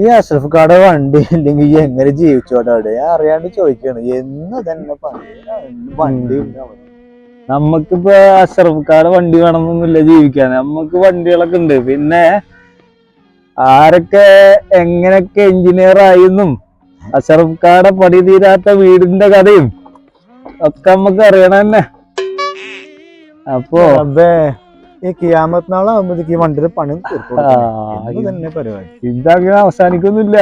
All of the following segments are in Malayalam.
ഈ അഷ്റഫ് കാടെ വണ്ടി ഇല്ലെങ്കിൽ എങ്ങനെ ജീവിച്ചോട്ടെ അവിടെ അറിയാണ്ട് ചോദിക്കാണ് എന്ന് തന്നെ വണ്ടി നമ്മക്കിപ്പോ അഷ്റഫ് കാടെ വണ്ടി വേണമെന്നൊന്നുമില്ല ജീവിക്കാൻ. നമ്മക്ക് വണ്ടികളൊക്കെ ഉണ്ട്. പിന്നെ ആരൊക്കെ എങ്ങനെയൊക്കെ എഞ്ചിനീയർ ആയെന്നും അഷ്റഫ് കാടെ പണി തീരാത്ത വീടിന്റെ കഥയും ഒക്കെ നമ്മക്ക് അറിയണം തന്നെ. അപ്പൊ ഈ കിയാമത്ത് നാളാകുമ്പോഴത്തേക്ക് ഈ വണ്ടിയുടെ പണി തന്നെ പരിപാടി ഇതങ്ങനെ അവസാനിക്കൊന്നുമില്ല.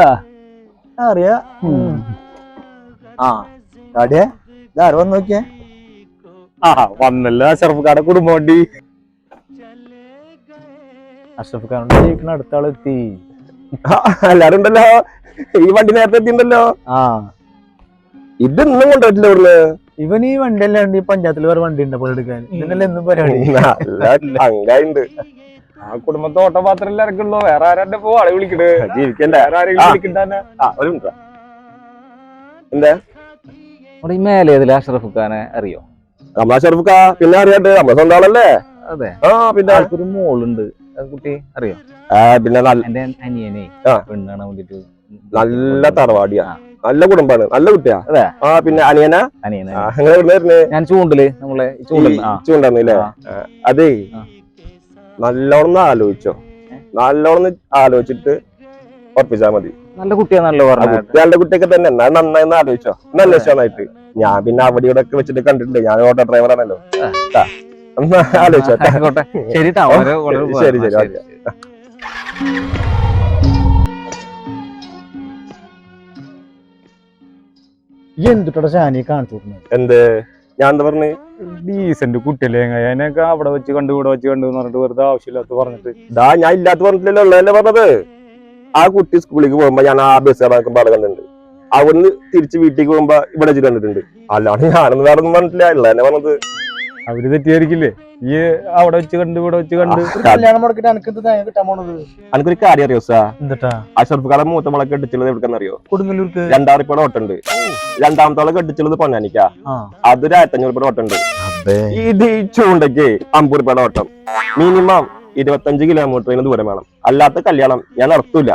അറിയാ കാടിയെ ഇതാര വന്ന് നോക്കിയേ വന്നല്ലോ അഷ്റഫ് കാടെ കുടുംബ വണ്ടി. അഷ്റഫ് ഖാനോട് ജയിക്കണ അടുത്ത ആളെത്തി. എല്ലാരും ഉണ്ടല്ലോ. ഈ വണ്ടി നേരത്തെ എത്തിണ്ടല്ലോ. ഇതൊന്നും കൊണ്ടുപോയിട്ടില്ല ഇവിടുന്ന്. ഇവൻ ഈ വണ്ടി അല്ലാണ്ട് ഈ പഞ്ചായത്തിൽ വേറെ വണ്ടി ഉണ്ട് പോലെ എടുക്കാൻ. ഇതിനല്ലേ എന്നും പരിപാടി. അങ്ങായിണ്ട് ആ കുടുംബത്തെ ഓട്ടപാത്രം ഇറക്കുള്ളൂ. വേറെ ആരാന്റെ പോ ആളെ വിളിക്കണേ ജീവിക്കണ്ടേ. എന്താ അവിടെ ഈ മേലേതില് അഷ്റഫ് ഖാനെ അറിയോ? നമ്മളെ അഷ്റഫ് ഖാ പിന്നെ അറിയാണ്ട് നമ്മളെ സ്വന്തം ആളല്ലേ. അതെ. പിന്നെ ഒരു മോളുണ്ട്. കുട്ടി അറിയോ? പിന്നെ എന്റെ അനിയനെ പെണ്ണാണ് വേണ്ടിട്ട് നല്ല തറവാടിയാ. നല്ല കുടുംബാണ്. നല്ല കുട്ടിയാ. അതെ. പിന്നെ അനിയനാ ഞാൻ ചൂണ്ടല് നമ്മളെ ചൂണ്ടല്ലേ. അതേ നല്ലോണം ആലോചിച്ചോ. നല്ലോണം ആലോചിച്ചിട്ട് ഉറപ്പിച്ചാ മതി. നല്ല കുട്ടിയാ. നല്ല കുട്ടിയൊക്കെ തന്നെ. എന്നാ നന്നായി ആലോചിച്ചോ. നല്ല ഇഷ്ടമായിട്ട് ഞാൻ പിന്നെ അവിടെ ഇവിടെ ഒക്കെ വെച്ചിട്ട് കണ്ടിട്ടുണ്ട്. ഞാൻ ഓട്ടോ ഡ്രൈവറാണല്ലോ. ആലോചിച്ചോ. ശരി ശരി. എന്തിട്ടാ ഷാനി കാണിച്ചു കൊടുക്കുന്നത്? എന്ത് ഞാൻ എന്താ പറഞ്ഞു? ഡീസന്റ് കുട്ടിയല്ലേ. അതിനൊക്കെ അവിടെ വെച്ച് കണ്ടു ഇവിടെ വെച്ച് കണ്ടു പറഞ്ഞിട്ട് വെറുതെ ആവശ്യമില്ലാത്ത പറഞ്ഞിട്ട്. ഞാൻ ഇല്ലാത്ത പറഞ്ഞിട്ടില്ലല്ലോ. ഉള്ളതല്ലേ പറഞ്ഞത്. ആ കുട്ടി സ്കൂളിലേക്ക് പോകുമ്പോ ഞാൻ ആ ബസ് ഇറക്കുമ്പോ അവിടെ കണ്ടിട്ടുണ്ട്. അവിടുന്ന് തിരിച്ച് വീട്ടിലേക്ക് പോകുമ്പോ ഇവിടെ വെച്ച് കണ്ടിട്ടുണ്ട്. അല്ലാണ്ട് ഞാനൊന്നും വേറെ ഒന്നും പറഞ്ഞിട്ടില്ല. ഉള്ളതന്നെ പറഞ്ഞത്. അവര് തെറ്റിയായിരിക്കില്ലേ? ഈ അവിടെ വെച്ച് കണ്ടു ഇവിടെ വെച്ച് കണ്ടു. കല്യാണം മുടക്കിട്ട് കിട്ടാൻ പോണത്. എനിക്കൊരു കാര്യം അറിയോ സാ? എന്താ അഷ്റഫ് ഖാനെ മൂത്ത മുളക്ക് കെട്ടിച്ചുള്ളത് എവിടെക്കാന്നറിയോ? കൊടുങ്ങല്ലൂർക്ക്. 2000 രൂപയുടെ ഓട്ടുണ്ട്. രണ്ടാമത്തോളം കെട്ടിച്ചുള്ളത് പൊന്നാനിക്കാ. അതൊരു 1500 രൂപയുടെ ഓട്ടുണ്ട്. ഇത് ഈ ചൂണ്ടയ്ക്ക് 50 രൂപയുടെ ഓട്ടം. മിനിമം 25 കിലോമീറ്ററിന് ദൂരം വേണം. അല്ലാത്ത കല്യാണം ഞാൻ നടത്തൂല.